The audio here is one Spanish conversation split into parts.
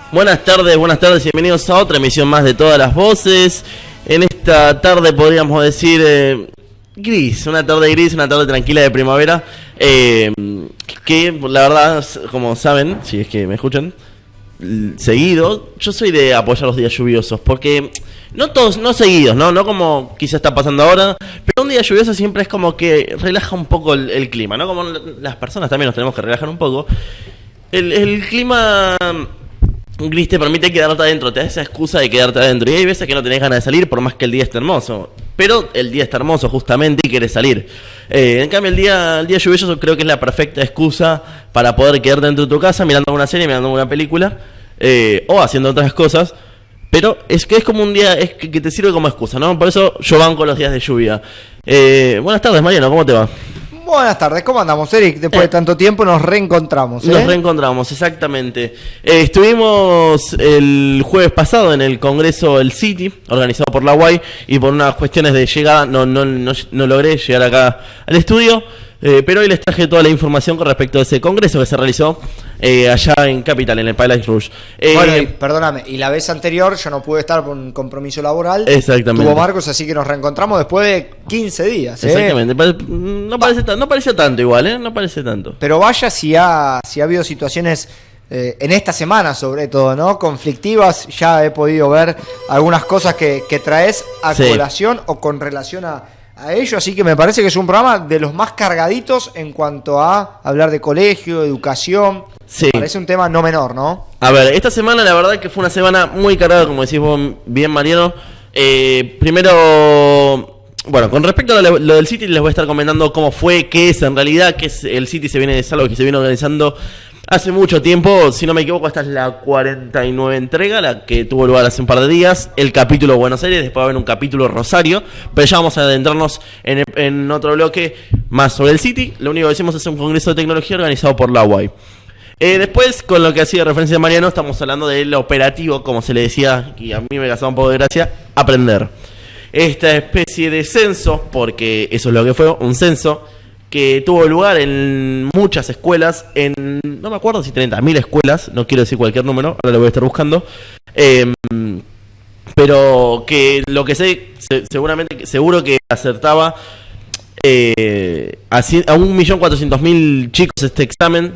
Buenas tardes, bienvenidos a otra emisión más de Todas las Voces. En esta tarde podríamos decir gris, una tarde tranquila de primavera, que la verdad, como saben, si es que me escuchan seguido, yo soy de apoyar los días lluviosos, porque no todos, no seguidos, no como quizá está pasando ahora, pero un día lluvioso siempre es como que relaja un poco el clima, ¿no? Como las personas también nos tenemos que relajar un poco. El clima gris te permite quedarte adentro, te da esa excusa de quedarte adentro. Y hay veces que no tenés ganas de salir por más que el día esté hermoso. Pero el día está hermoso justamente y querés salir. En cambio el día lluvioso creo que es la perfecta excusa para poder quedarte dentro de tu casa mirando una serie, mirando una película, o haciendo otras cosas. Pero es que es como un día que te sirve como excusa, ¿no? Por eso yo banco los días de lluvia. Buenas tardes, Mariano, ¿cómo te va? Buenas tardes, ¿cómo andamos, Eric? Después de tanto tiempo nos reencontramos, Nos reencontramos, exactamente. Estuvimos el jueves pasado en el Congreso El City, organizado por la UAI, y por unas cuestiones de llegada no logré llegar acá al estudio, pero hoy les traje toda la información con respecto a ese congreso que se realizó allá en Capital, en el Palace Rouge. Bueno, perdóname, y la vez anterior yo no pude estar por un compromiso laboral. Exactamente. Tuvo Marcos, así que nos reencontramos después de 15 días. Exactamente. No parece tanto igual, no parece tanto. Pero vaya si ha habido situaciones en esta semana sobre todo, ¿no? Conflictivas. Ya he podido ver algunas cosas que traes a colación o con relación a ello, así que me parece que es un programa de los más cargaditos en cuanto a hablar de colegio, educación. Sí. Parece un tema no menor, ¿no? A ver, esta semana la verdad que fue una semana muy cargada, como decís vos bien, Mariano. Primero, bueno, con respecto a lo del City, les voy a estar comentando cómo fue, qué es en realidad, qué es el City. Es algo que se viene organizando hace mucho tiempo. Si no me equivoco, esta es la 49 entrega, la que tuvo lugar hace un par de días. El capítulo Buenos Aires, después va a haber un capítulo Rosario, pero ya vamos a adentrarnos en otro bloque más sobre el City. Lo único que decimos es un congreso de tecnología organizado por la UAI. Después, con lo que hacía referencia Mariano, estamos hablando del operativo, como se le decía, y a mí me causaba un poco de gracia, aprender. Esta especie de censo, porque eso es lo que fue, un censo que tuvo lugar en muchas escuelas, no me acuerdo si 30.000 escuelas, no quiero decir cualquier número, ahora lo voy a estar buscando, pero que lo que sé, seguro que acertaba a 1.400.000 chicos este examen.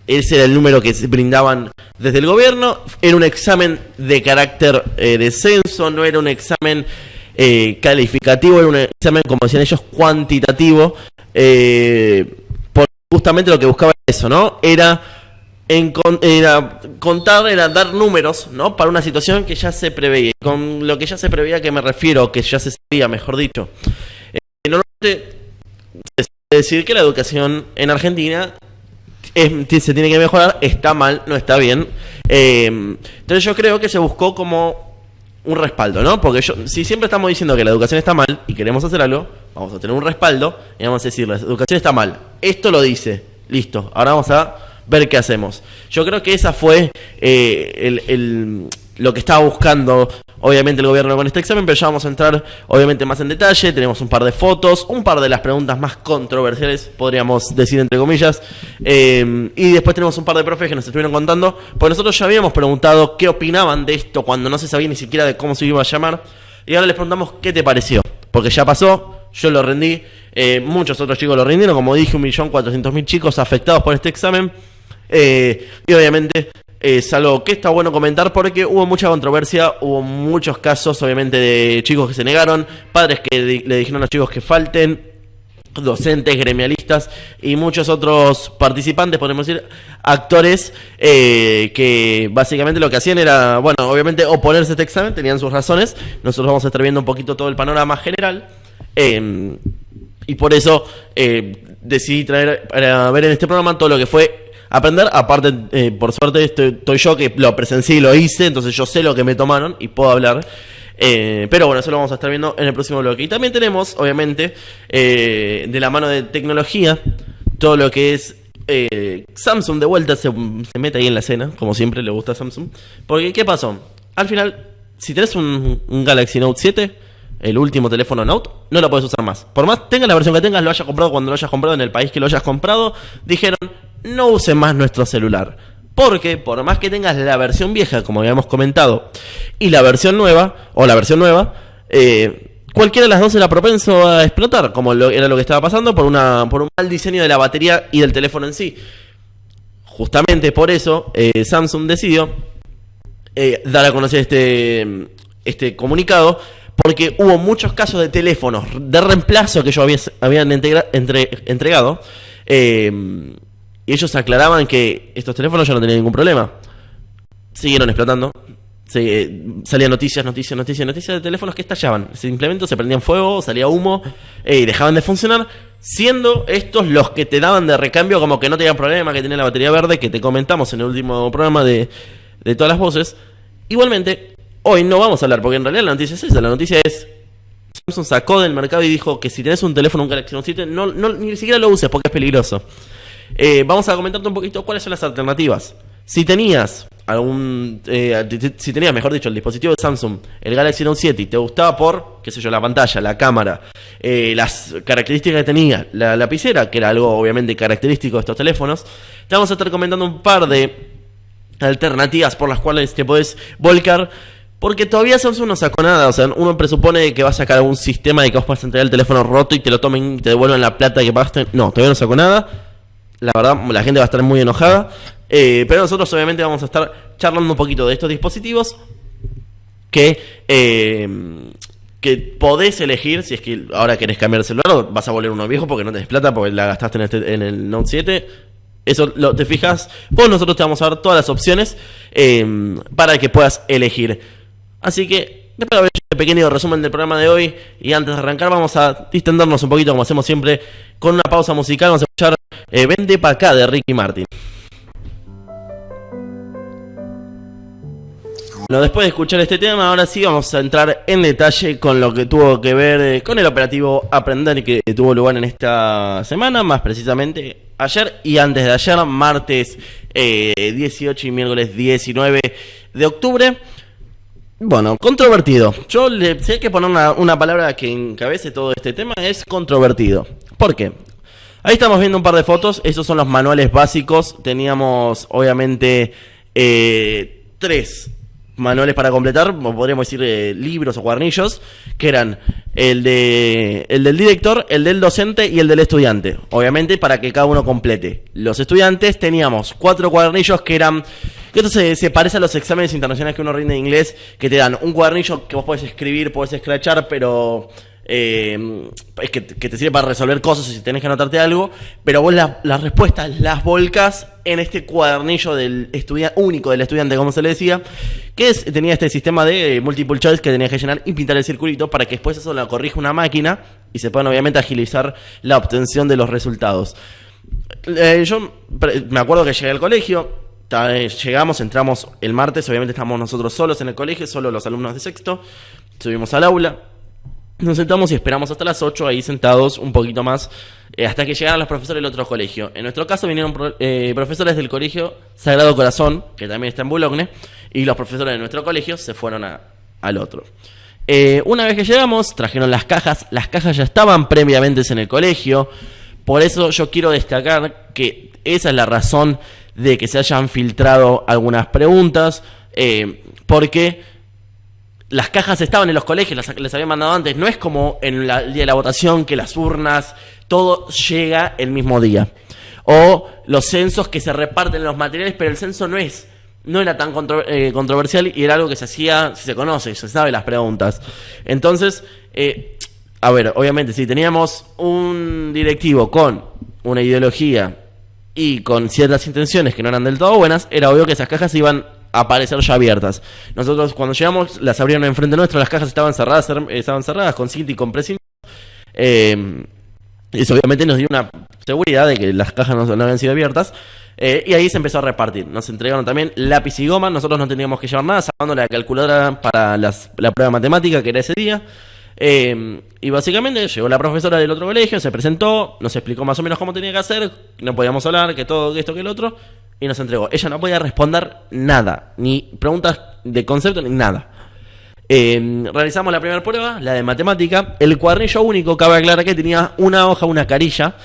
Ese era el número que se brindaban desde el gobierno. Era un examen de carácter de censo, no era un examen calificativo, era un examen, como decían ellos, cuantitativo, porque justamente lo que buscaba era eso, ¿no? Era dar números, ¿no? Para una situación que ya se preveía. Con lo que ya se preveía, que me refiero, que ya se sabía, mejor dicho. Normalmente se suele decir que la educación en Argentina se tiene que mejorar, está mal, no está bien. Entonces yo creo que se buscó como un respaldo, ¿no? Porque si siempre estamos diciendo que la educación está mal y queremos hacer algo, vamos a tener un respaldo y vamos a decir, la educación está mal. Esto lo dice, listo, ahora vamos a ver qué hacemos. Yo creo que esa fue lo que estaba buscando, obviamente, el gobierno con este examen, pero ya vamos a entrar, obviamente, más en detalle. Tenemos un par de fotos, un par de las preguntas más controversiales, podríamos decir entre comillas, y después tenemos un par de profes que nos estuvieron contando, porque nosotros ya habíamos preguntado qué opinaban de esto cuando no se sabía ni siquiera de cómo se iba a llamar, y ahora les preguntamos qué te pareció, porque ya pasó, yo lo rendí, muchos otros chicos lo rindieron, como dije, 1.400.000 chicos afectados por este examen, y obviamente es algo que está bueno comentar porque hubo mucha controversia, hubo muchos casos obviamente de chicos que se negaron, padres que le dijeron a los chicos que falten, docentes, gremialistas y muchos otros participantes, podemos decir, actores, que básicamente lo que hacían era, bueno, obviamente oponerse a este examen, tenían sus razones. Nosotros vamos a estar viendo un poquito todo el panorama general, y por eso decidí traer para ver en este programa todo lo que fue aprender. Aparte, por suerte estoy yo que lo presencié y lo hice, entonces yo sé lo que me tomaron y puedo hablar. Pero bueno, eso lo vamos a estar viendo en el próximo bloque. Y también tenemos, obviamente, de la mano de tecnología, todo lo que es Samsung de vuelta se mete ahí en la escena, como siempre le gusta a Samsung. Porque, ¿qué pasó? Al final, si tenés un Galaxy Note 7, el último teléfono Note, no lo podés usar más. Por más tengas la versión que tengas, lo hayas comprado cuando lo hayas comprado, en el país que lo hayas comprado, dijeron, no use más nuestro celular. Porque por más que tengas la versión vieja, como habíamos comentado, y la versión nueva, cualquiera de las dos era propenso a explotar, como era lo que estaba pasando por un mal diseño de la batería y del teléfono en sí. Justamente por eso Samsung decidió dar a conocer este comunicado, porque hubo muchos casos de teléfonos de reemplazo que ellos habían entregado, y ellos aclaraban que estos teléfonos ya no tenían ningún problema. Siguieron explotando. Salían noticias de teléfonos que estallaban. Simplemente se prendían fuego, salía humo y dejaban de funcionar, siendo estos los que te daban de recambio como que no tenían problema, que tenían la batería verde, que te comentamos en el último programa de todas las voces. Igualmente, hoy no vamos a hablar, porque en realidad la noticia es esa. La noticia es: Samsung sacó del mercado y dijo que si tenés un teléfono, un Galaxy Note 7, ni siquiera lo uses porque es peligroso. Vamos a comentarte un poquito cuáles son las alternativas. Si tenías mejor dicho, el dispositivo de Samsung, el Galaxy Note 7, y te gustaba por, qué sé yo, la pantalla, la cámara, las características que tenía, la lapicera, que era algo obviamente característico de estos teléfonos, te vamos a estar comentando un par de alternativas por las cuales te podés volcar, porque todavía Samsung no sacó nada. O sea, uno presupone que va a sacar algún sistema de que vos puedas entregar el teléfono roto y te lo tomen y te devuelvan la plata que pagaste. No, todavía no sacó nada. La verdad, la gente va a estar muy enojada. Pero nosotros obviamente vamos a estar charlando un poquito de estos dispositivos que podés elegir. Si es que ahora querés cambiar de celular, o vas a volver uno viejo porque no tenés plata, porque la gastaste en el Note 7. Eso te fijas. Pues nosotros te vamos a dar todas las opciones para que puedas elegir. Así que, después de haber hecho este pequeño resumen del programa de hoy, y antes de arrancar, vamos a distendernos un poquito, como hacemos siempre, con una pausa musical. Vamos a escuchar Vente pa' acá de Ricky Martin. Bueno, después de escuchar este tema, ahora sí vamos a entrar en detalle con lo que tuvo que ver con el operativo Aprender, que tuvo lugar en esta semana, más precisamente ayer y antes de ayer, martes 18 y miércoles 19 de octubre. Bueno, controvertido. Si hay que poner una palabra que encabece todo este tema, es controvertido. ¿Por qué? Ahí estamos viendo un par de fotos. Esos son los manuales básicos. Teníamos, obviamente, 3 manuales para completar, podríamos decir libros o cuadernillos, que eran el del director, el del docente y el del estudiante. Obviamente para que cada uno complete. Los estudiantes teníamos 4 cuadernillos que eran... Esto se parece a los exámenes internacionales que uno rinde en inglés, que te dan un cuadernillo que vos podés escribir, podés escrachar, pero... es que te sirve para resolver cosas si tenés que anotarte algo, pero vos las respuestas las volcas en este cuadernillo del único del estudiante, como se le decía, que tenía este sistema de multiple choice que tenías que llenar y pintar el circulito para que después eso lo corrija una máquina y se puedan obviamente agilizar la obtención de los resultados. Yo me acuerdo que llegué al colegio, entramos el martes, obviamente estábamos nosotros solos en el colegio, solo los alumnos de sexto, subimos al aula. Nos sentamos y esperamos hasta las 8 ahí sentados un poquito más, hasta que llegaran los profesores del otro colegio. En nuestro caso vinieron profesores del colegio Sagrado Corazón, que también está en Boulogne, y los profesores de nuestro colegio se fueron al otro. Una vez que llegamos, trajeron las cajas ya estaban previamente en el colegio. Por eso yo quiero destacar que esa es la razón de que se hayan filtrado algunas preguntas, porque... las cajas estaban en los colegios, les habían mandado antes. No es como en el día de la votación, que las urnas, todo llega el mismo día. O los censos que se reparten los materiales, pero el censo no era tan controversial y era algo que se hacía, se conoce, se sabe las preguntas. Entonces, a ver, obviamente, si teníamos un directivo con una ideología y con ciertas intenciones que no eran del todo buenas, era obvio que esas cajas iban aparecer ya abiertas. Nosotros cuando llegamos las abrieron enfrente nuestro, las cajas estaban cerradas con cinta y con precinto. Eso obviamente nos dio una seguridad de que las cajas no habían sido abiertas. Y ahí se empezó a repartir. Nos entregaron también lápiz y goma. Nosotros no teníamos que llevar nada, sacando la calculadora para la prueba de matemática que era ese día. Y básicamente llegó la profesora del otro colegio, se presentó, nos explicó más o menos cómo tenía que hacer, no podíamos hablar, que todo, que esto, que el otro, y nos entregó. Ella no podía responder nada, ni preguntas de concepto, ni nada. Realizamos la primera prueba, la de matemática. El cuadernillo único, cabe aclarar que tenía una hoja, una carilla,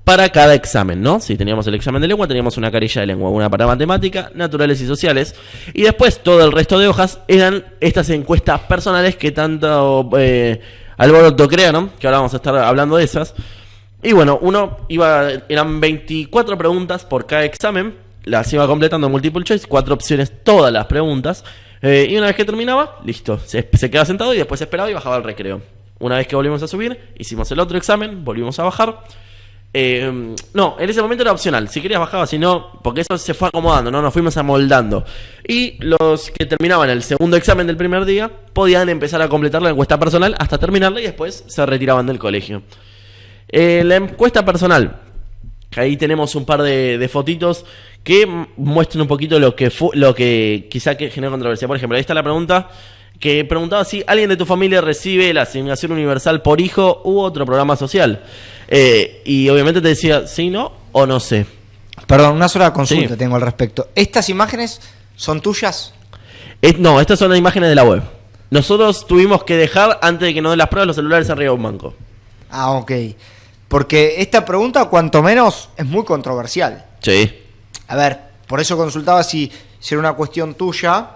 para cada examen, ¿no? Si teníamos el examen de lengua, teníamos una carilla de lengua, una para matemática, naturales y sociales. Y después todo el resto de hojas eran estas encuestas personales que tanto alboroto crearon, que ahora vamos a estar hablando de esas. Y bueno, eran 24 preguntas por cada examen, las iba completando multiple choice, 4 opciones, todas las preguntas. Y una vez que terminaba, listo, se quedaba sentado y después esperaba y bajaba al recreo. Una vez que volvimos a subir, hicimos el otro examen, volvimos a bajar. No, en ese momento era opcional, si querías bajaba, si no, porque eso se fue acomodando, ¿no? Nos fuimos amoldando. Y los que terminaban el segundo examen del primer día podían empezar a completar la encuesta personal hasta terminarla y después se retiraban del colegio. La encuesta personal, que ahí tenemos un par de fotitos que muestran un poquito lo que quizá que generó controversia. Por ejemplo, ahí está la pregunta que preguntaba si alguien de tu familia recibe la asignación universal por hijo u otro programa social. Y obviamente te decía sí, no o no sé. Perdón, una sola consulta tengo al respecto. ¿Estas imágenes son tuyas? No, estas son las imágenes de la web. Nosotros tuvimos que dejar, antes de que nos den las pruebas, los celulares arriba de un banco. Ah, ok. Porque esta pregunta, cuanto menos, es muy controversial. Sí. A ver, por eso consultaba si era una cuestión tuya,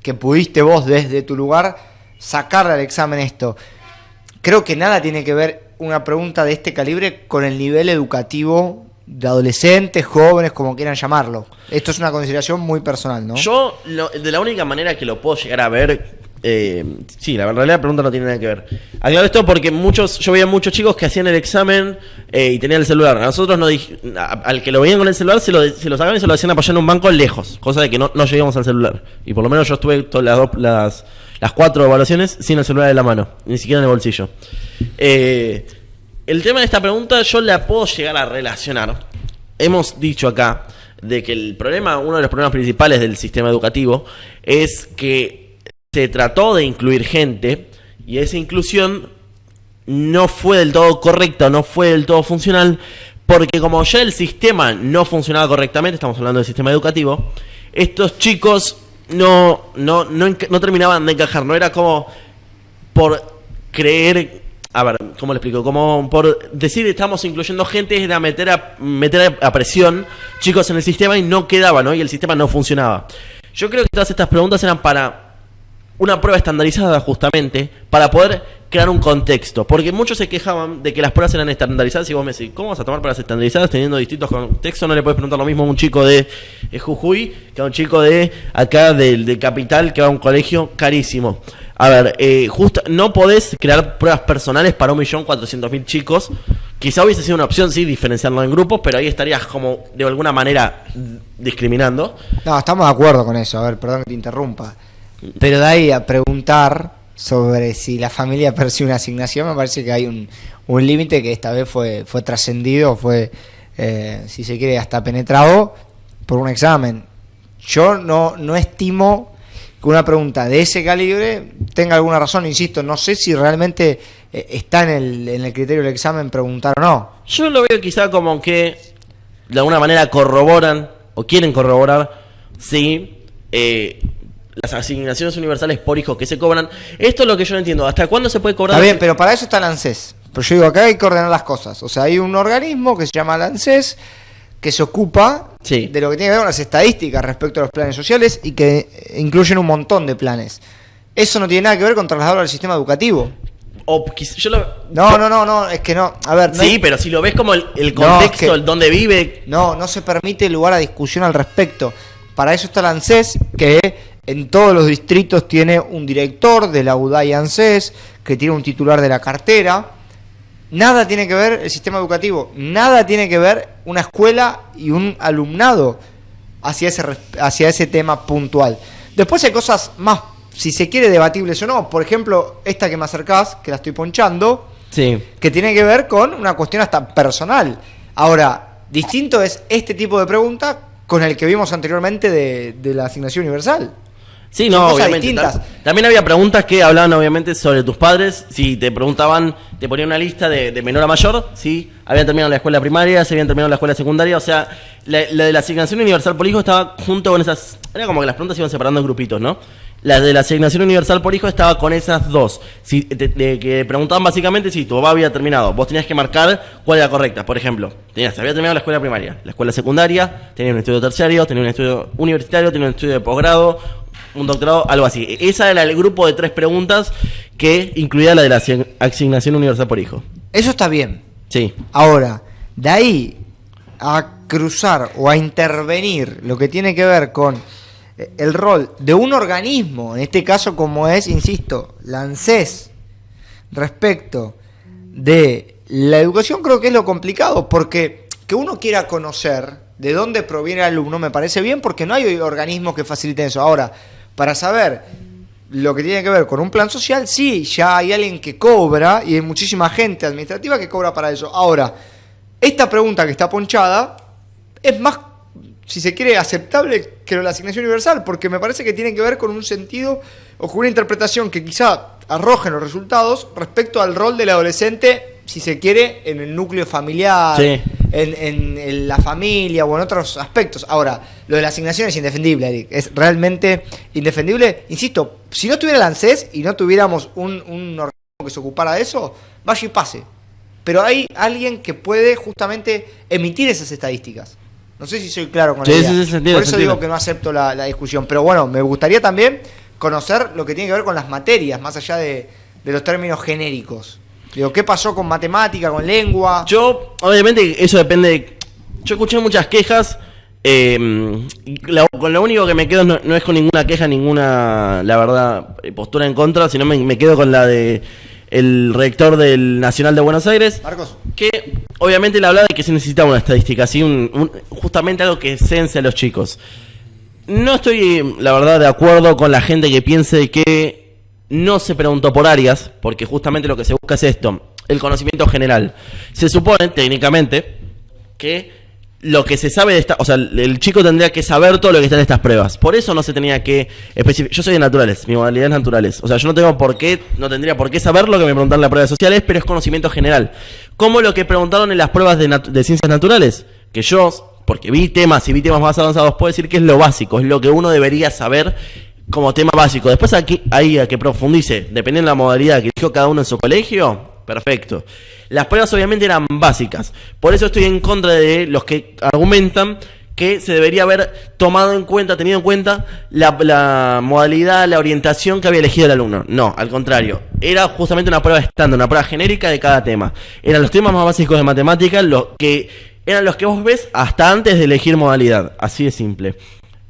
que pudiste vos desde tu lugar sacarle al examen esto. Creo que nada tiene que ver una pregunta de este calibre con el nivel educativo de adolescentes, jóvenes, como quieran llamarlo. Esto es una consideración muy personal, ¿no? Yo, de la única manera que lo puedo llegar a ver... sí, la verdad la pregunta no tiene nada que ver. Aclaro esto porque yo veía muchos chicos que hacían el examen y tenían el celular. A nosotros al que lo veían con el celular se lo sacaban y se lo hacían apoyar en un banco lejos, cosa de que no llegábamos al celular. Y por lo menos yo estuve todas las 4 evaluaciones sin el celular en la mano, ni siquiera en el bolsillo. El tema de esta pregunta yo la puedo llegar a relacionar. Hemos dicho acá de que uno de los problemas principales del sistema educativo es que se trató de incluir gente y esa inclusión no fue del todo correcta, no fue del todo funcional, porque como ya el sistema no funcionaba correctamente, estamos hablando del sistema educativo, estos chicos no terminaban de encajar, no era como por creer, a ver, ¿cómo le explico? Como por decir estamos incluyendo gente, era meter a presión chicos en el sistema y no quedaba, ¿no? Y el sistema no funcionaba. Yo creo que todas estas preguntas eran para una prueba estandarizada justamente para poder crear un contexto, porque muchos se quejaban de que las pruebas eran estandarizadas y vos me decís, ¿cómo vas a tomar pruebas estandarizadas teniendo distintos contextos? No le puedes preguntar lo mismo a un chico de Jujuy que a un chico de acá del Capital que va a un colegio carísimo. A ver, no podés crear pruebas personales para 1.400.000 chicos. Quizá hubiese sido una opción, sí, diferenciarlo en grupos, pero ahí estarías como de alguna manera discriminando. No, estamos de acuerdo con eso. A ver, perdón que te interrumpa. Pero de ahí a preguntar sobre si la familia percibe una asignación, me parece que hay un límite que esta vez fue trascendido, fue, si se quiere, hasta penetrado por un examen. Yo no estimo que una pregunta de ese calibre tenga alguna razón, insisto, no sé si realmente está en el criterio del examen preguntar o no. Yo lo veo quizá como que de alguna manera corroboran o quieren corroborar si... las asignaciones universales por hijo que se cobran. Esto es lo que yo no entiendo. ¿Hasta cuándo se puede cobrar? Está bien, pero para eso está el ANSES. Pero yo digo, acá hay que ordenar las cosas. O sea, hay un organismo que se llama el ANSES que se ocupa de lo que tiene que ver con las estadísticas respecto a los planes sociales y que incluyen un montón de planes. Eso no tiene nada que ver con trasladarlo al sistema educativo. No, es que no. A ver, no sí, pero si lo ves como el contexto, el donde vive. No se permite lugar a discusión al respecto. Para eso está el ANSES, que en todos los distritos tiene un director de la UDAI ANSES, que tiene un titular de la cartera. Nada tiene que ver el sistema educativo, nada tiene que ver una escuela y un alumnado hacia ese tema puntual. Después hay cosas más, si se quiere, debatibles o no. Por ejemplo, esta que me acercás, que la estoy ponchando, que tiene que ver con una cuestión hasta personal. Ahora, distinto es este tipo de pregunta con el que vimos anteriormente de la asignación universal. Sí, no, obviamente. También había preguntas que hablaban obviamente sobre tus padres. Si te preguntaban, te ponían una lista de menor a mayor, ¿sí? habían terminado la escuela primaria, se habían terminado la escuela secundaria, o sea, la de la asignación universal por hijo estaba junto con esas, era como que las preguntas se iban separando en grupitos, ¿no? La de la asignación universal por hijo estaba con esas dos, que preguntaban básicamente si tu papá había terminado, vos tenías que marcar cuál era correcta, por ejemplo, había terminado la escuela primaria, la escuela secundaria, tenía un estudio terciario, tenía un estudio universitario, tenía un estudio de posgrado, un doctorado, algo así. Esa era el grupo de 3 preguntas que incluía la de la asignación universal por hijo. Eso está bien. Sí. Ahora, de ahí a cruzar o a intervenir lo que tiene que ver con el rol de un organismo, en este caso como es, insisto, la ANSES, respecto de la educación, creo que es lo complicado, porque que uno quiera conocer de dónde proviene el alumno me parece bien, porque no hay organismos que faciliten eso. Ahora, para saber lo que tiene que ver con un plan social, sí, ya hay alguien que cobra y hay muchísima gente administrativa que cobra para eso. Ahora, esta pregunta que está ponchada es más, si se quiere, aceptable que la asignación universal, porque me parece que tiene que ver con un sentido o con una interpretación que quizá arrojen los resultados respecto al rol del adolescente, si se quiere, en el núcleo familiar, sí, en la familia o en otros aspectos. Ahora, lo de la asignación es indefendible, Eric, es realmente indefendible. Insisto, si no tuviera el ANSES y no tuviéramos un organismo que se ocupara de eso, vaya y pase. Pero hay alguien que puede justamente emitir esas estadísticas. No sé si soy claro con la idea. Sí, por eso digo que no acepto la discusión. Pero bueno, me gustaría también conocer lo que tiene que ver con las materias, más allá de los términos genéricos. Digo, ¿qué pasó con matemática, con lengua? Yo, obviamente, eso depende. Yo escuché muchas quejas. Con lo único que me quedo no es con ninguna queja, ninguna, la verdad, postura en contra, sino me quedo con la de el rector del Nacional de Buenos Aires, Marcos, que obviamente le hablaba de que se necesitaba una estadística, así justamente algo que sense a los chicos. No estoy, la verdad, de acuerdo con la gente que piense que no se preguntó por áreas, porque justamente lo que se busca es esto, el conocimiento general. Se supone, técnicamente, que lo que se sabe de esta, o sea, el chico tendría que saber todo lo que está en estas pruebas. Por eso no se tenía que especificar. Yo soy de naturales, mi modalidad es naturales. O sea, yo no tendría por qué saber lo que me preguntaron en las pruebas sociales, pero es conocimiento general. Como lo que preguntaron en las pruebas de ciencias naturales, que yo, porque vi temas más avanzados, puedo decir que es lo básico, es lo que uno debería saber como tema básico. Después aquí, ahí a que profundice, dependiendo de la modalidad que eligió cada uno en su colegio, perfecto. Las pruebas obviamente eran básicas. Por eso estoy en contra de los que argumentan que se debería haber tenido en cuenta la modalidad, la orientación que había elegido el alumno. No, al contrario. Era justamente una prueba estándar, una prueba genérica de cada tema. Eran los temas más básicos de matemáticas, eran los que vos ves hasta antes de elegir modalidad. Así de simple.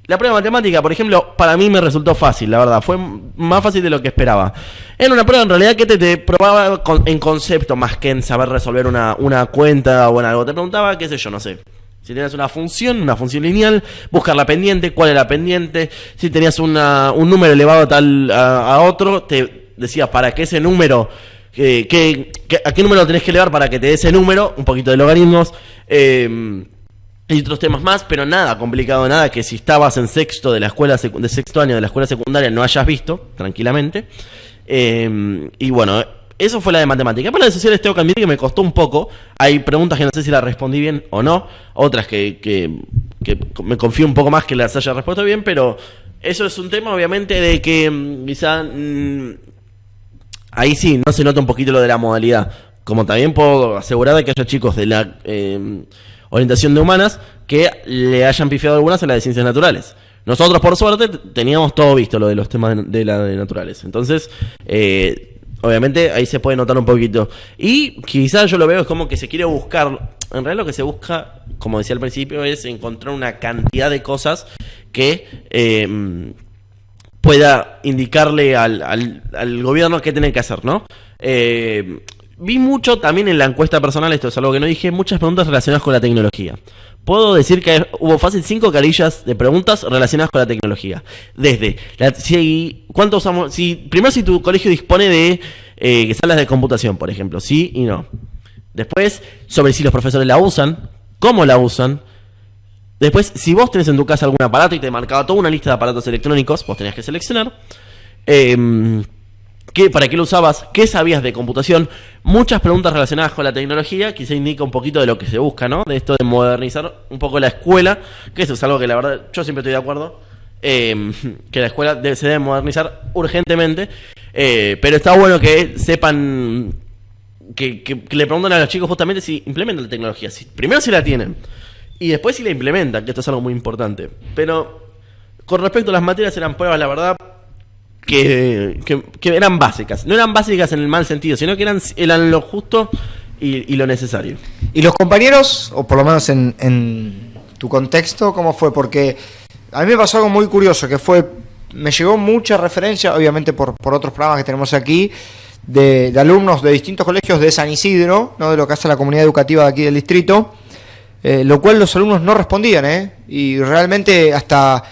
La prueba de matemática, por ejemplo, para mí me resultó fácil, la verdad. Fue más fácil de lo que esperaba. Era una prueba en realidad que te probaba en concepto más que en saber resolver una cuenta o en algo. Te preguntaba, qué sé yo, no sé. Si tenías una función lineal, buscar la pendiente, cuál era la pendiente. Si tenías un número elevado tal a otro, te decía para qué ese número, a qué número lo tenés que elevar para que te dé ese número, un poquito de logaritmos. Y otros temas más, pero nada complicado, nada que si estabas en sexto de la escuela de sexto año de la escuela secundaria no hayas visto, tranquilamente. Y bueno, eso fue la de matemática. Para la de sociales tengo que admitir que me costó un poco. Hay preguntas que no sé si las respondí bien o no, otras que me confío un poco más que las haya respuesto bien, pero eso es un tema obviamente de que quizá ahí sí no se nota un poquito lo de la modalidad. Como también puedo asegurar de que haya chicos de la orientación de humanas que le hayan pifiado algunas en la de ciencias naturales. Nosotros, por suerte, teníamos todo visto lo de los temas de naturales. Entonces, obviamente, ahí se puede notar un poquito. Y quizás yo lo veo es como que se quiere buscar. En realidad, lo que se busca, como decía al principio, es encontrar una cantidad de cosas que pueda indicarle al gobierno qué tiene que hacer, ¿no? Vi mucho también en la encuesta personal, esto es algo que no dije, muchas preguntas relacionadas con la tecnología. Puedo decir que hubo fácil 5 carillas de preguntas relacionadas con la tecnología. Desde, ¿cuánto usamos? Primero, si tu colegio dispone de salas de computación, por ejemplo, sí y no. Después, sobre si los profesores la usan, cómo la usan. Después, si vos tenés en tu casa algún aparato y te marcaba toda una lista de aparatos electrónicos, vos tenías que seleccionar. ¿Para qué lo usabas? ¿Qué sabías de computación? Muchas preguntas relacionadas con la tecnología, quizá indica un poquito de lo que se busca, ¿no? De esto de modernizar un poco la escuela, que eso es algo que la verdad yo siempre estoy de acuerdo, que la escuela se debe modernizar urgentemente, pero está bueno que sepan, que le pregunten a los chicos justamente si implementan la tecnología, primero si la tienen, y después si la implementan, que esto es algo muy importante. Pero con respecto a las materias, eran pruebas, la verdad, que eran básicas. No eran básicas en el mal sentido, sino que eran lo justo y lo necesario. ¿Y los compañeros, o por lo menos en tu contexto, cómo fue? Porque a mí me pasó algo muy curioso, que me llegó mucha referencia, obviamente por otros programas que tenemos aquí, de alumnos de distintos colegios de San Isidro, ¿no? De lo que hace la comunidad educativa de aquí del distrito, lo cual los alumnos no respondían, y realmente hasta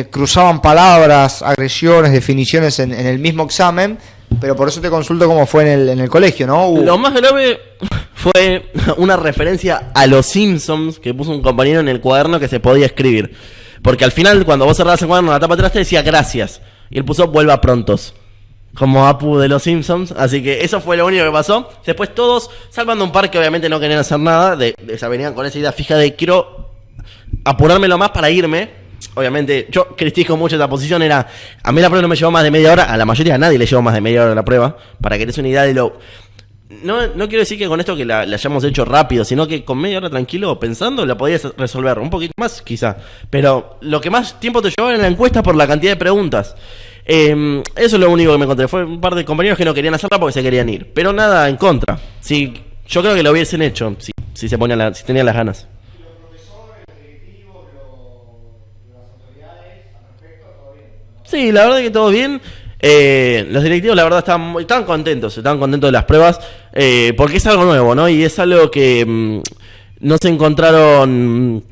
cruzaban palabras, agresiones, definiciones en el mismo examen, pero por eso te consulto cómo fue en el colegio, ¿no? Lo más grave fue una referencia a los Simpsons que puso un compañero en el cuaderno que se podía escribir, porque al final cuando vos cerrabas el cuaderno, la tapa atrás te decía gracias, y él puso vuelva prontos, como Apu de los Simpsons. Así que eso fue lo único que pasó. Después todos, salvando un par que obviamente no querían hacer nada, venían con esa idea fija de quiero apurármelo más para irme. Obviamente yo critico mucho esta posición. A mí la prueba no me llevó más de media hora, a la mayoría, a nadie le llevó más de media hora la prueba, para que te des una idea de lo... No quiero decir que con esto que la hayamos hecho rápido, sino que con media hora tranquilo pensando la podías resolver un poquito más quizá, pero lo que más tiempo te llevaba en la encuesta por la cantidad de preguntas. Eso es lo único que me encontré. Fue un par de compañeros que no querían hacerla porque se querían ir, pero nada en contra. Sí, yo creo que lo hubiesen hecho si si tenían las ganas. ¿Y los profesores, los directivos, las autoridades al respecto, todo bien? Sí, la verdad que todo bien. Los directivos la verdad estaban contentos de las pruebas, porque es algo nuevo, ¿no? Y es algo que no se encontraron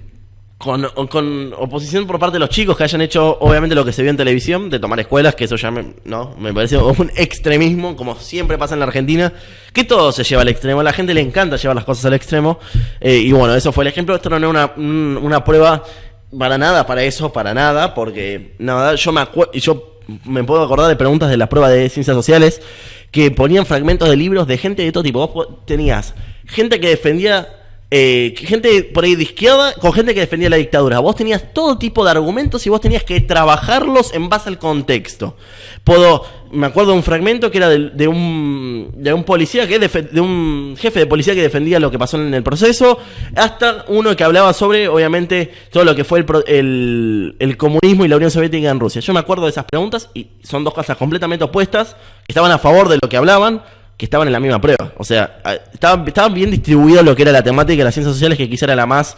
con oposición por parte de los chicos que hayan hecho obviamente lo que se vio en televisión, de tomar escuelas, que eso ya me parece un extremismo, como siempre pasa en la Argentina, que todo se lleva al extremo, a la gente le encanta llevar las cosas al extremo, y bueno, eso fue el ejemplo. Esto no es una prueba para nada, porque nada, yo me puedo acordar de preguntas de las pruebas de ciencias sociales que ponían fragmentos de libros de gente de todo tipo. Vos tenías gente que defendía, gente por ahí de izquierda con gente que defendía la dictadura. Vos tenías todo tipo de argumentos y vos tenías que trabajarlos en base al contexto. Me acuerdo de un fragmento que era de un policía, de un jefe de policía que defendía lo que pasó en el proceso, hasta uno que hablaba sobre, obviamente, todo lo que fue el comunismo y la Unión Soviética en Rusia. Yo me acuerdo de esas preguntas y son dos cosas completamente opuestas, que estaban a favor de lo que hablaban, que estaban en la misma prueba. O sea, estaban bien distribuidos lo que era la temática de las ciencias sociales, que quizá era la más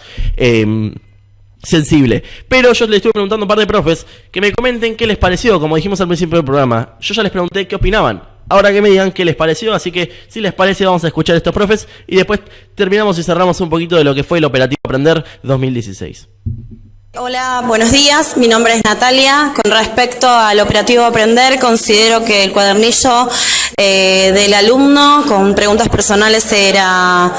sensible. Pero yo les estuve preguntando a un par de profes que me comenten qué les pareció, como dijimos al principio del programa. Yo ya les pregunté qué opinaban. Ahora que me digan qué les pareció, así que si les parece vamos a escuchar a estos profes y después terminamos y cerramos un poquito de lo que fue el Operativo Aprender 2016. Hola, buenos días. Mi nombre es Natalia. Con respecto al Operativo Aprender, considero que el cuadernillo del alumno con preguntas personales era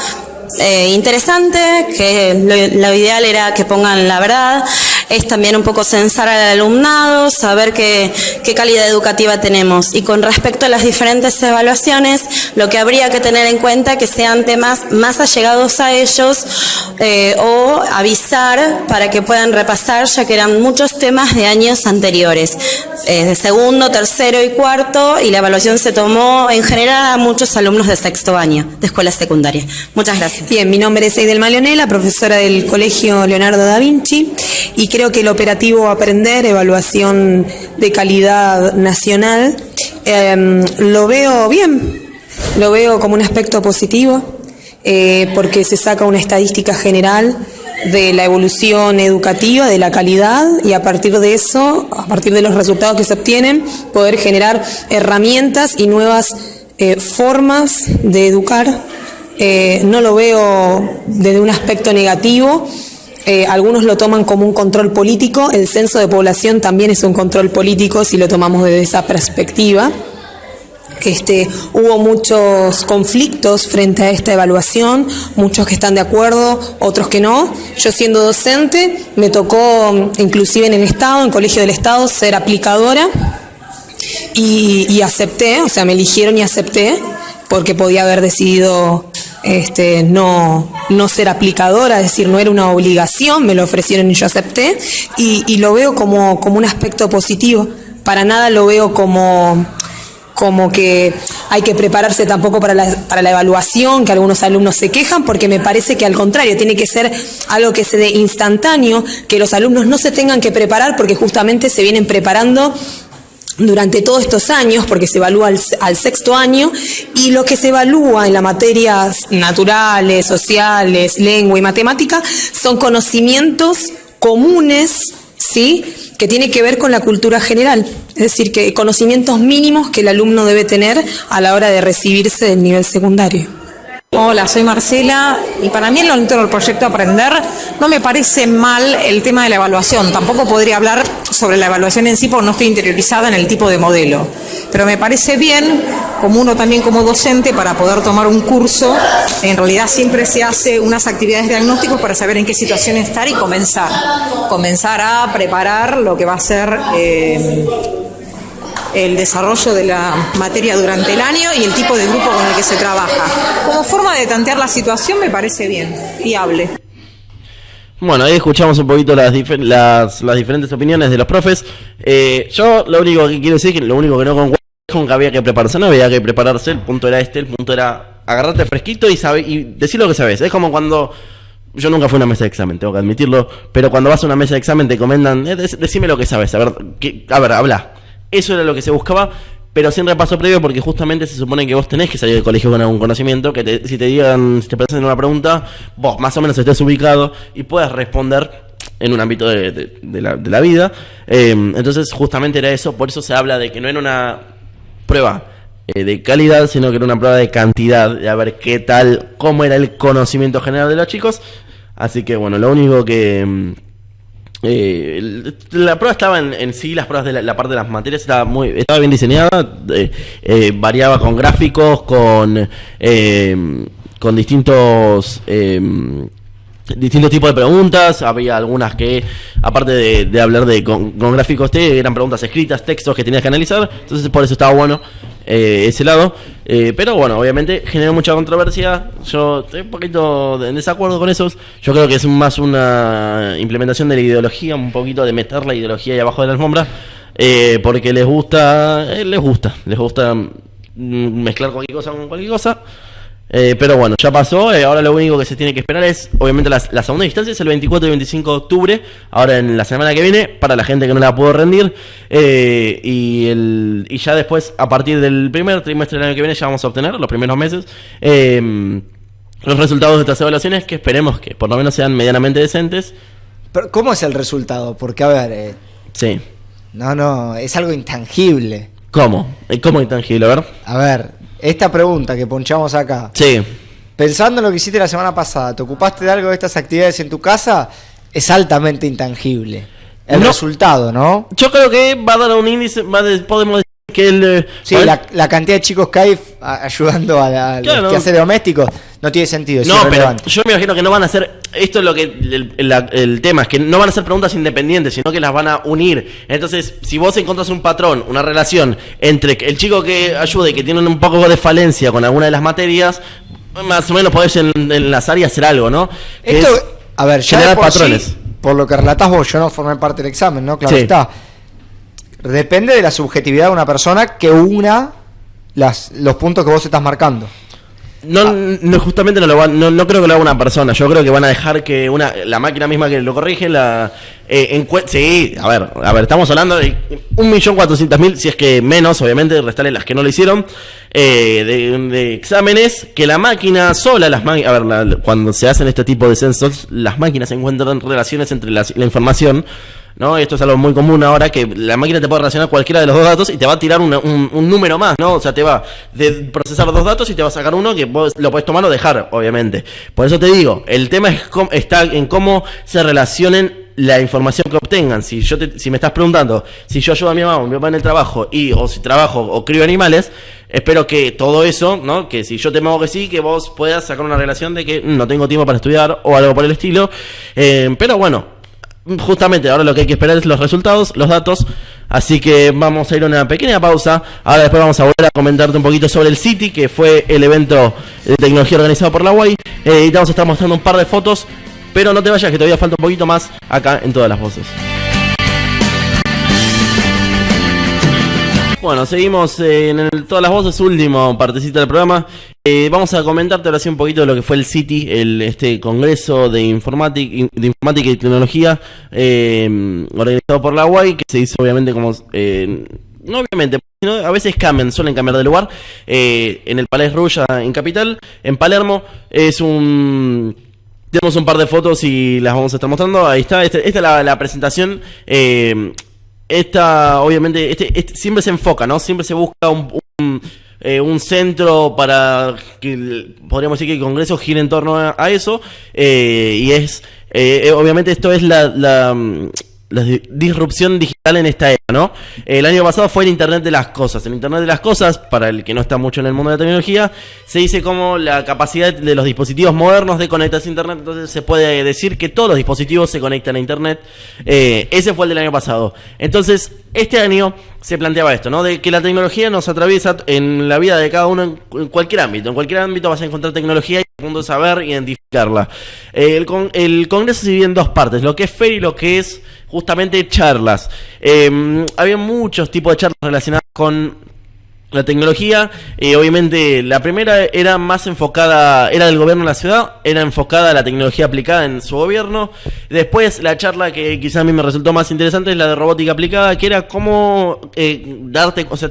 interesante, que lo ideal era que pongan la verdad. Es también un poco censar al alumnado, saber qué calidad educativa tenemos. Y con respecto a las diferentes evaluaciones, lo que habría que tener en cuenta es que sean temas más allegados a ellos, o avisar para que puedan repasar, ya que eran muchos temas de años anteriores, de segundo, tercero y cuarto, y la evaluación se tomó en general a muchos alumnos de sexto año de escuela secundaria. Muchas gracias. Bien, mi nombre es Eidelma Leonela, profesora del Colegio Leonardo da Vinci, y creo que el Operativo Aprender, evaluación de calidad nacional, lo veo bien, lo veo como un aspecto positivo, porque se saca una estadística general de la evolución educativa, de la calidad, y a partir de eso, a partir de los resultados que se obtienen, poder generar herramientas y nuevas formas de educar. No lo veo desde un aspecto negativo. Algunos lo toman como un control político. El censo de población también es un control político si lo tomamos desde esa perspectiva. Hubo muchos conflictos frente a esta evaluación, muchos que están de acuerdo, otros que no. Yo, siendo docente, me tocó, inclusive en el Estado, en Colegio del Estado, ser aplicadora. y acepté, o sea, me eligieron y acepté, porque podía haber decidido no ser aplicadora, es decir, no era una obligación, me lo ofrecieron y yo acepté, y lo veo como un aspecto positivo. Para nada lo veo como que hay que prepararse tampoco para la evaluación, que algunos alumnos se quejan, porque me parece que al contrario, tiene que ser algo que se dé instantáneo, que los alumnos no se tengan que preparar, porque justamente se vienen preparando durante todos estos años, porque se evalúa al sexto año, y lo que se evalúa en las materias naturales, sociales, lengua y matemática son conocimientos comunes, ¿sí?, que tiene que ver con la cultura general, es decir, que conocimientos mínimos que el alumno debe tener a la hora de recibirse del nivel secundario. Hola, soy Marcela y para mí dentro del proyecto Aprender no me parece mal el tema de la evaluación. Tampoco podría hablar sobre la evaluación en sí porque no estoy interiorizada en el tipo de modelo. Pero me parece bien, como uno también como docente, para poder tomar un curso. En realidad siempre se hace unas actividades de diagnóstico para saber en qué situación estar y comenzar a preparar lo que va a ser el desarrollo de la materia durante el año y el tipo de grupo con el que se trabaja. Como forma de tantear la situación me parece bien, viable. Bueno, ahí escuchamos un poquito las diferentes opiniones de los profes. Yo lo único que quiero decir es que lo único que no concuerdo es con que había que prepararse. No había que prepararse, el punto era el punto era agarrarte fresquito y decir lo que sabes. Es como cuando... Yo nunca fui a una mesa de examen, tengo que admitirlo, pero cuando vas a una mesa de examen te comentan, decime lo que sabes, a ver, habla. Eso era lo que se buscaba, pero sin repaso previo, porque justamente se supone que vos tenés que salir del colegio con algún conocimiento, que si te presenten una pregunta, vos más o menos estés ubicado y puedas responder en un ámbito de la vida. Entonces justamente era eso, por eso se habla de que no era una prueba de calidad, sino que era una prueba de cantidad, de a ver cómo era el conocimiento general de los chicos. Así que bueno, lo único que... la prueba estaba en sí, las pruebas de la parte de las materias estaba bien diseñada, variaba con gráficos, con distintos tipos de preguntas. Había algunas que, aparte de hablar con gráficos, eran preguntas escritas, textos que tenías que analizar, entonces por eso estaba bueno ese lado. Pero bueno, obviamente generó mucha controversia. Yo estoy un poquito en desacuerdo con eso. Yo creo que es más una implementación de la ideología, un poquito de meter la ideología ahí abajo de la alfombra, porque les gusta mezclar cualquier cosa con cualquier cosa. Pero bueno, ya pasó. Ahora lo único que se tiene que esperar es, obviamente, la segunda instancia es el 24 y 25 de octubre, ahora en la semana que viene, para la gente que no la pudo rendir. Y ya después, a partir del primer trimestre del año que viene, ya vamos a obtener, los primeros meses, los resultados de estas evaluaciones, que esperemos que por lo menos sean medianamente decentes. Pero ¿cómo es el resultado? Porque, a ver... Sí. No, es algo intangible. ¿Cómo? ¿Cómo intangible? A ver... Esta pregunta que ponchamos acá. Sí. Pensando en lo que hiciste la semana pasada, ¿te ocupaste de algo de estas actividades en tu casa? Es altamente intangible. El resultado, ¿no? Yo creo que va a dar un índice, podemos decir que el... Sí, la cantidad de chicos que hay ayudando a los quehaceres domésticos no tiene sentido. No, pero yo me imagino que no van a hacer... Esto es lo que el tema, es que no van a ser preguntas independientes, sino que las van a unir. Entonces, si vos encontrás un patrón, una relación entre el chico que ayude y que tiene un poco de falencia con alguna de las materias, más o menos podés enlazar y hacer algo, ¿no? Esto, a ver, ya generar patrones. Sí, por lo que relatás vos, yo no formé parte del examen, ¿no? Claro, sí. Está. Depende de la subjetividad de una persona que una los puntos que vos estás marcando. No, justamente no creo que lo haga una persona. Yo creo que van a dejar que la máquina misma que lo corrige sí, a ver, estamos hablando de 1.400.000, si es que menos, obviamente, restarle las que no lo hicieron, de exámenes, que la máquina sola, cuando se hacen este tipo de censos, las máquinas encuentran relaciones entre la información, ¿no? Esto es algo muy común ahora, que la máquina te puede relacionar cualquiera de los dos datos y te va a tirar un número más, ¿no? O sea, te va a procesar dos datos y te va a sacar uno que vos lo puedes tomar o dejar, obviamente. Por eso te digo, el tema está en cómo se relacionen la información que obtengan. Si me estás preguntando si yo ayudo a mi mamá o mi papá en el trabajo, o si trabajo o crío animales, espero que todo eso, ¿no? Que si yo te digo que sí, que vos puedas sacar una relación de que no tengo tiempo para estudiar o algo por el estilo. Pero bueno, justamente ahora lo que hay que esperar es los resultados, los datos. Así que vamos a ir a una pequeña pausa. Ahora después vamos a volver a comentarte un poquito sobre el City, que fue el evento de tecnología organizado por la UAI. Y te vamos a estar mostrando un par de fotos, pero no te vayas que todavía falta un poquito más acá en Todas las Voces. Bueno, seguimos en Todas las Voces, último partecita del programa. Vamos a comentarte ahora sí un poquito de lo que fue el City, este congreso de informática y tecnología organizado por la UAI, que se hizo obviamente como... no obviamente, sino a veces suelen cambiar de lugar, en el Palais Rouge en Capital, en Palermo. Tenemos un par de fotos y las vamos a estar mostrando. Ahí está, esta es la presentación. Esta, obviamente, siempre se enfoca, ¿no? Siempre se busca un centro para que, podríamos decir que el Congreso gire en torno a eso. Y obviamente esto es la disrupción digital en esta era, ¿no? El año pasado fue el Internet de las Cosas. El Internet de las Cosas, para el que no está mucho en el mundo de la tecnología, se dice como la capacidad de los dispositivos modernos de conectarse a Internet. Entonces se puede decir que todos los dispositivos se conectan a Internet. Ese fue el del año pasado. Entonces, este año se planteaba esto, ¿no? De que la tecnología nos atraviesa en la vida de cada uno en cualquier ámbito. En cualquier ámbito vas a encontrar tecnología y el mundo es saber identificarla. El Congreso se divide en dos partes, lo que es feria y lo que es justamente charlas. Había muchos tipos de charlas relacionadas con la tecnología. Obviamente la primera era más enfocada, era del gobierno de la ciudad, era enfocada a la tecnología aplicada en su gobierno. Después la charla que quizá a mí me resultó más interesante es la de robótica aplicada, que era cómo darte, o sea,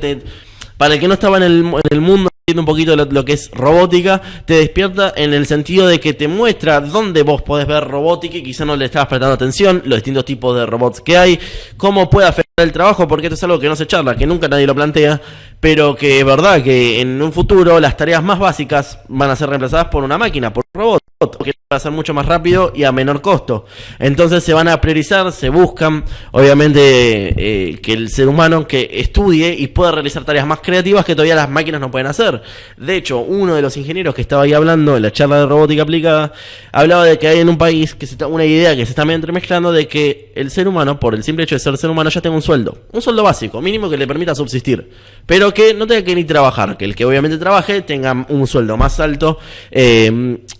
para el que no estaba en el mundo un poquito lo que es robótica, te despierta en el sentido de que te muestra dónde vos podés ver robótica y quizá no le estabas prestando atención, los distintos tipos de robots que hay, cómo puede afectar el trabajo, porque esto es algo que no se charla, que nunca nadie lo plantea, pero que es verdad que en un futuro las tareas más básicas van a ser reemplazadas por una máquina, por un robot, que va a ser mucho más rápido y a menor costo. Entonces se van a priorizar, se buscan obviamente que el ser humano que estudie y pueda realizar tareas más creativas que todavía las máquinas no pueden hacer. De hecho, uno de los ingenieros que estaba ahí hablando en la charla de robótica aplicada hablaba de que hay en un país una idea que se está entremezclando de que el ser humano, por el simple hecho de ser ser humano, ya tenga un sueldo básico, mínimo, que le permita subsistir, pero que no tenga que ni trabajar, que el que obviamente trabaje tenga un sueldo más alto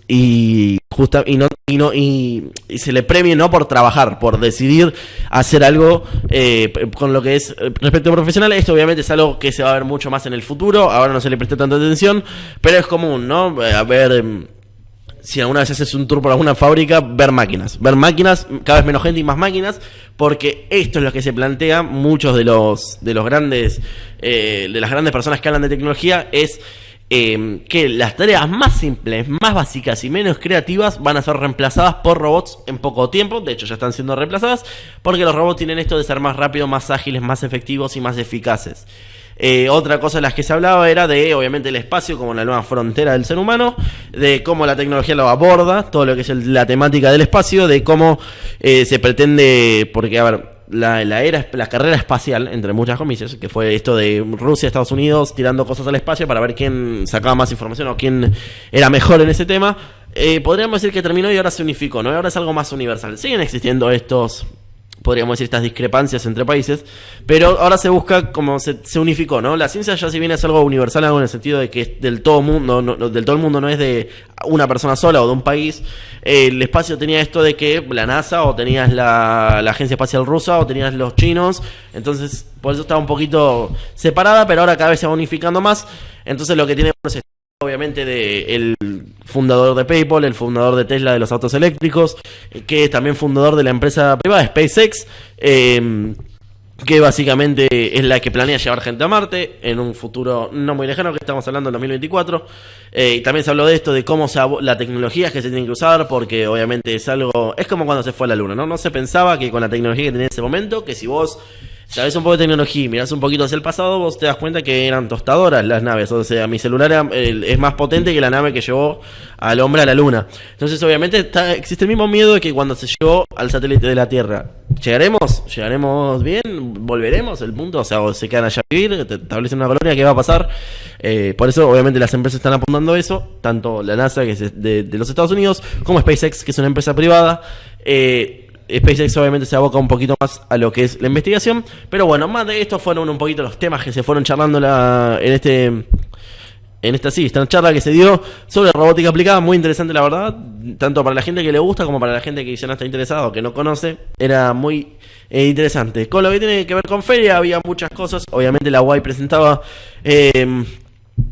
y se le premie no por trabajar, por decidir hacer algo con lo que es respecto a profesional. Esto obviamente es algo que se va a ver mucho más en el futuro, ahora no se le presta tanta atención, pero es común, ¿no? A ver, si alguna vez haces un tour por alguna fábrica, ver máquinas, cada vez menos gente y más máquinas, porque esto es lo que se plantea muchos de los grandes de las grandes personas que hablan de tecnología, es que las tareas más simples, más básicas y menos creativas van a ser reemplazadas por robots en poco tiempo. De hecho ya están siendo reemplazadas, porque los robots tienen esto de ser más rápidos, más ágiles, más efectivos y más eficaces. Otra cosa de las que se hablaba era de, obviamente, el espacio como la nueva frontera del ser humano, de cómo la tecnología lo aborda, todo lo que es la temática del espacio, de cómo se pretende, porque a ver, la carrera espacial, entre muchas comillas, que fue esto de Rusia, Estados Unidos tirando cosas al espacio para ver quién sacaba más información o quién era mejor en ese tema, podríamos decir que terminó y ahora se unificó, ¿no? Ahora es algo más universal. Siguen existiendo podríamos decir, estas discrepancias entre países, pero ahora se busca como se unificó, ¿no? La ciencia ya si bien es algo universal, algo en el sentido de que es del todo mundo, del todo el mundo, no es de una persona sola o de un país. El espacio tenía esto de que la NASA, o tenías la Agencia Espacial Rusa, o tenías los chinos, entonces por eso estaba un poquito separada, pero ahora cada vez se va unificando más. Entonces lo que tiene es obviamente el fundador de PayPal, el fundador de Tesla de los autos eléctricos, que es también fundador de la empresa privada SpaceX, que básicamente es la que planea llevar gente a Marte en un futuro no muy lejano, que estamos hablando en 2024. Y también se habló de esto, de cómo la tecnología que se tienen que usar, porque obviamente es como cuando se fue a la Luna, ¿no? No se pensaba que con la tecnología que tenía en ese momento, que si vos sabes un poco de tecnología y mirás un poquito hacia el pasado, vos te das cuenta que eran tostadoras las naves. O sea, mi celular es más potente que la nave que llevó al hombre a la luna. Entonces, obviamente, existe el mismo miedo de que cuando se llegó al satélite de la Tierra, ¿llegaremos bien? ¿Volveremos? El punto, o sea, o se quedan allá a vivir, te establecen una colonia, ¿qué va a pasar? Por eso, obviamente, las empresas están apuntando a eso, tanto la NASA, que es de los Estados Unidos, como SpaceX, que es una empresa privada. SpaceX obviamente se aboca un poquito más a lo que es la investigación. Pero bueno, más de esto fueron un poquito los temas que se fueron charlando en esta charla que se dio sobre robótica aplicada. Muy interesante, la verdad, tanto para la gente que le gusta como para la gente que quizá no está interesada o que no conoce. Era muy interesante. Con lo que tiene que ver con feria había muchas cosas. Obviamente la UAI presentaba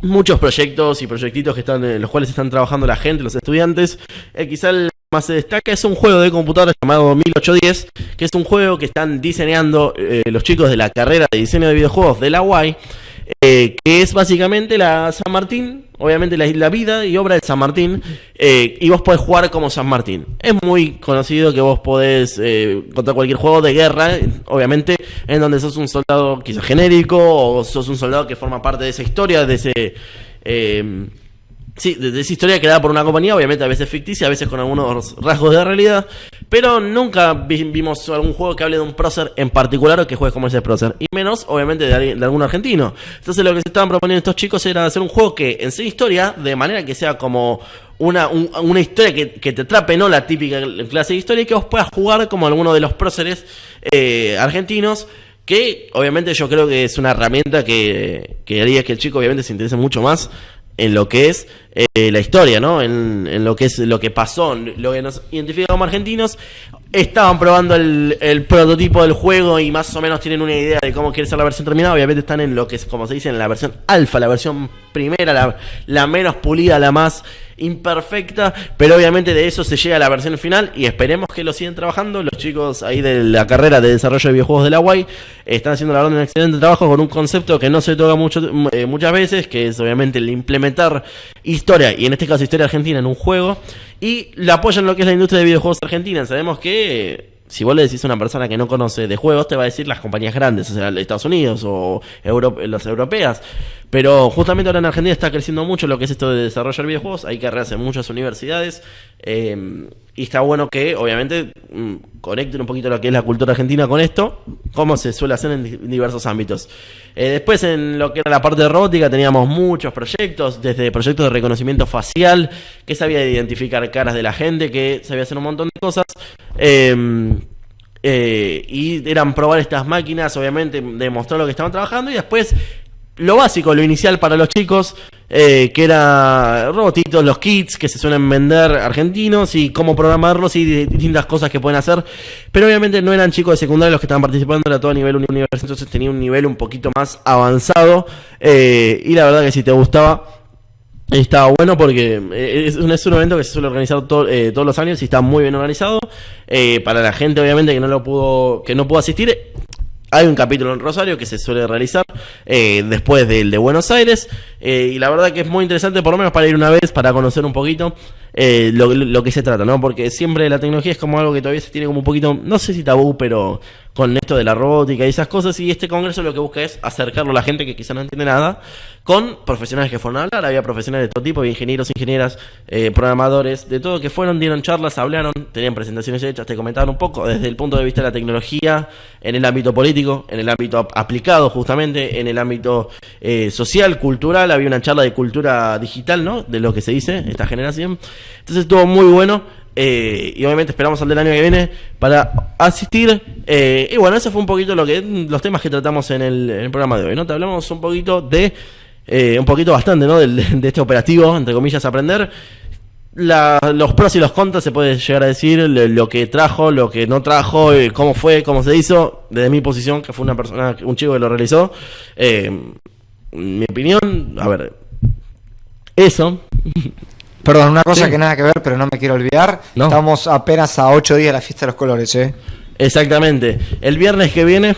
muchos proyectos y proyectitos que están en los cuales están trabajando la gente, los estudiantes. Quizá el más se destaca es un juego de computadora llamado 1810, que es un juego que están diseñando los chicos de la carrera de diseño de videojuegos de la UAI. Que es básicamente la San Martín, obviamente la vida y obra de San Martín, y vos podés jugar como San Martín. Es muy conocido que vos podés contra cualquier juego de guerra, obviamente, en donde sos un soldado quizás genérico, o sos un soldado que forma parte de esa historia, de esa historia creada por una compañía, obviamente a veces ficticia, a veces con algunos rasgos de realidad, pero nunca vimos algún juego que hable de un prócer en particular o que juegue como ese prócer, y menos obviamente de algún argentino. Entonces lo que se estaban proponiendo estos chicos era hacer un juego que en sí historia, de manera que sea como una historia que te atrape, no la típica clase de historia, y que vos puedas jugar como alguno de los próceres argentinos, que obviamente yo creo que es una herramienta que haría que el chico obviamente se interese mucho más en lo que es la historia, ¿no? En lo que es lo que pasó, lo que nos identifica como argentinos. Estaban probando el prototipo del juego y más o menos tienen una idea de cómo quiere ser la versión terminada. Obviamente están en lo que es, como se dice, en la versión alfa, la versión primera, la menos pulida, la más imperfecta, pero obviamente de eso se llega a la versión final y esperemos que lo sigan trabajando. Los chicos ahí de la carrera de desarrollo de videojuegos de la UAI están haciendo la verdad un excelente trabajo con un concepto que no se toca muchas veces, que es obviamente el implementar historia, y en este caso historia argentina, en un juego, y la apoyan lo que es la industria de videojuegos argentina. Sabemos que si vos le decís a una persona que no conoce de juegos, te va a decir las compañías grandes, o sea, Estados Unidos o las europeas. Pero justamente ahora en Argentina está creciendo mucho lo que es esto de desarrollar videojuegos. Hay carreras en muchas universidades. Y está bueno que, obviamente, conecten un poquito lo que es la cultura argentina con esto, como se suele hacer en diversos ámbitos. Después, en lo que era la parte de robótica, teníamos muchos proyectos, desde proyectos de reconocimiento facial, que sabía de identificar caras de la gente, que sabía hacer un montón de cosas. Y eran probar estas máquinas, obviamente, demostrar lo que estaban trabajando, y después lo básico, lo inicial para los chicos, que era robotitos, los kits que se suelen vender argentinos y cómo programarlos y distintas cosas que pueden hacer. Pero obviamente no eran chicos de secundaria los que estaban participando, era todo a nivel universitario, entonces tenía un nivel un poquito más avanzado, y la verdad que si te gustaba, estaba bueno porque es un evento que se suele organizar todos los años y está muy bien organizado. Para la gente obviamente que no pudo asistir, hay un capítulo en Rosario que se suele realizar después del de Buenos Aires, y la verdad que es muy interesante, por lo menos para ir una vez, para conocer un poquito lo que se trata, ¿no? Porque siempre la tecnología es como algo que todavía se tiene como un poquito, no sé si tabú, pero con esto de la robótica y esas cosas, y este congreso lo que busca es acercarlo a la gente que quizá no entiende nada, con profesionales que fueron a hablar. Había profesionales de todo tipo, ingenieros, ingenieras, programadores, de todo, que fueron, dieron charlas, hablaron, tenían presentaciones hechas, te comentaban un poco desde el punto de vista de la tecnología, en el ámbito político, en el ámbito aplicado justamente, en el ámbito social, cultural. Había una charla de cultura digital, ¿no? De lo que se dice, esta generación. Entonces estuvo muy bueno. Y obviamente esperamos al del año que viene para asistir. Y bueno, ese fue un poquito los temas que tratamos en el programa de hoy, ¿no? Te hablamos un poquito bastante, ¿no? De este operativo, entre comillas, aprender. Los pros y los contras, se puede llegar a decir, lo que trajo, lo que no trajo, cómo fue, cómo se hizo, desde mi posición, que fue un chico que lo realizó. Mi opinión, a ver, eso. Perdón, una cosa Sí. que nada que ver, pero no me quiero olvidar. No. Estamos apenas a 8 días de la fiesta de los colores, Exactamente. El viernes que viene,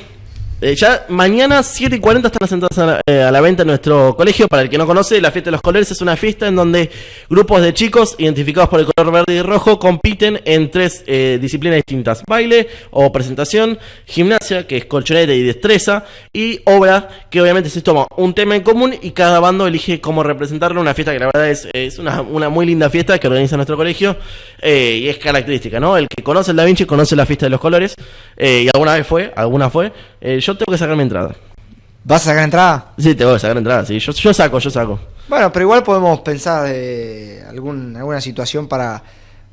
ya mañana 7:40 están las entradas a la venta en nuestro colegio. Para el que no conoce, la fiesta de los colores es una fiesta en donde grupos de chicos identificados por el color verde y rojo compiten en 3 disciplinas distintas: baile o presentación, gimnasia, que es colchoneta y destreza, y obra, que obviamente se toma un tema en común y cada bando elige cómo representarlo. Una fiesta que la verdad es una muy linda fiesta que organiza nuestro colegio, y es característica, ¿no? El que conoce el Da Vinci conoce la fiesta de los colores, y alguna fue. Yo tengo que sacar mi entrada. ¿Vas a sacar entrada? Sí, tengo que sacar entrada, sí. Yo saco. Bueno, pero igual podemos pensar de alguna situación para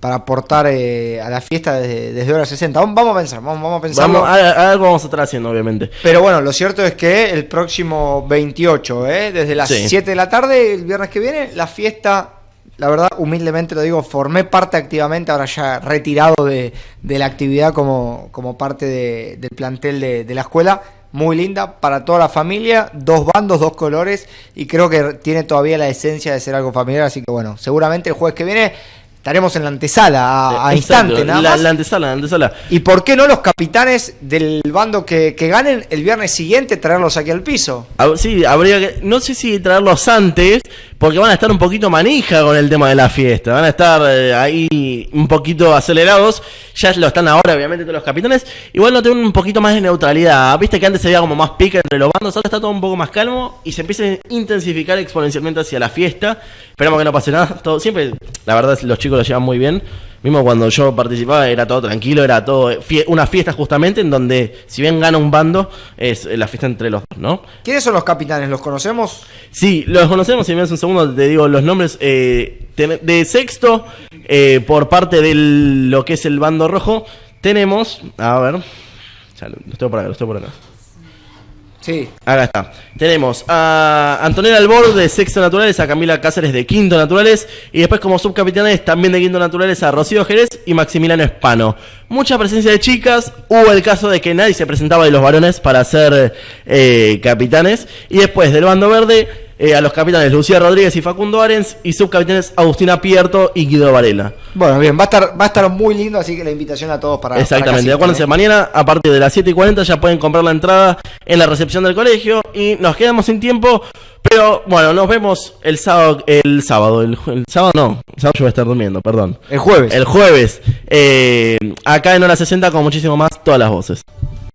aportar a la fiesta desde hora 60. Vamos a pensar, vamos a pensarlo. Algo vamos a estar haciendo, obviamente. Pero bueno, lo cierto es que el próximo 28, desde las 7 de la tarde, el viernes que viene, la fiesta, la verdad, humildemente lo digo, formé parte activamente, ahora ya retirado de la actividad como parte del plantel de la escuela. Muy linda para toda la familia, 2 bandos, 2 colores, y creo que tiene todavía la esencia de ser algo familiar, así que bueno, seguramente el jueves que viene estaremos en la antesala a instante, nada más. La antesala. ¿Y por qué no los capitanes del bando que ganen el viernes siguiente traerlos aquí al piso? Sí, habría que, no sé si traerlos antes, porque van a estar un poquito manija con el tema de la fiesta, van a estar ahí un poquito acelerados, ya lo están ahora obviamente todos los capitanes, igual no tienen un poquito más de neutralidad, viste que antes se veía como más pica entre los bandos, ahora está todo un poco más calmo y se empieza a intensificar exponencialmente hacia la fiesta, esperamos que no pase nada, todo, siempre, la verdad los chicos lo llevan muy bien. Mismo cuando yo participaba era todo tranquilo, era todo una fiesta justamente en donde si bien gana un bando es la fiesta entre los dos, ¿no? ¿Quiénes son los capitanes? ¿Los conocemos? Sí, los conocemos, si me das un segundo te digo los nombres. De sexto, por parte de lo que es el bando rojo, tenemos, a ver, ya lo estoy por acá. Sí. Acá está. Tenemos a Antonella Albor de sexto naturales, a Camila Cáceres de quinto naturales y después como subcapitanes también de quinto naturales a Rocío Jerez y Maximiliano Espano. Mucha presencia de chicas, hubo el caso de que nadie se presentaba de los varones para ser capitanes y después del bando verde a los capitanes Lucía Rodríguez y Facundo Arens y subcapitanes Agustina Pierto y Guido Varela. Bueno, bien, va a estar muy lindo, así que la invitación a todos para exactamente, acuérdense, mañana a partir de las 7:40 ya pueden comprar la entrada en la recepción del colegio y nos quedamos sin tiempo, pero bueno, nos vemos el sábado yo voy a estar durmiendo, perdón. El jueves. Acá en hora 60 con muchísimo más, todas las voces.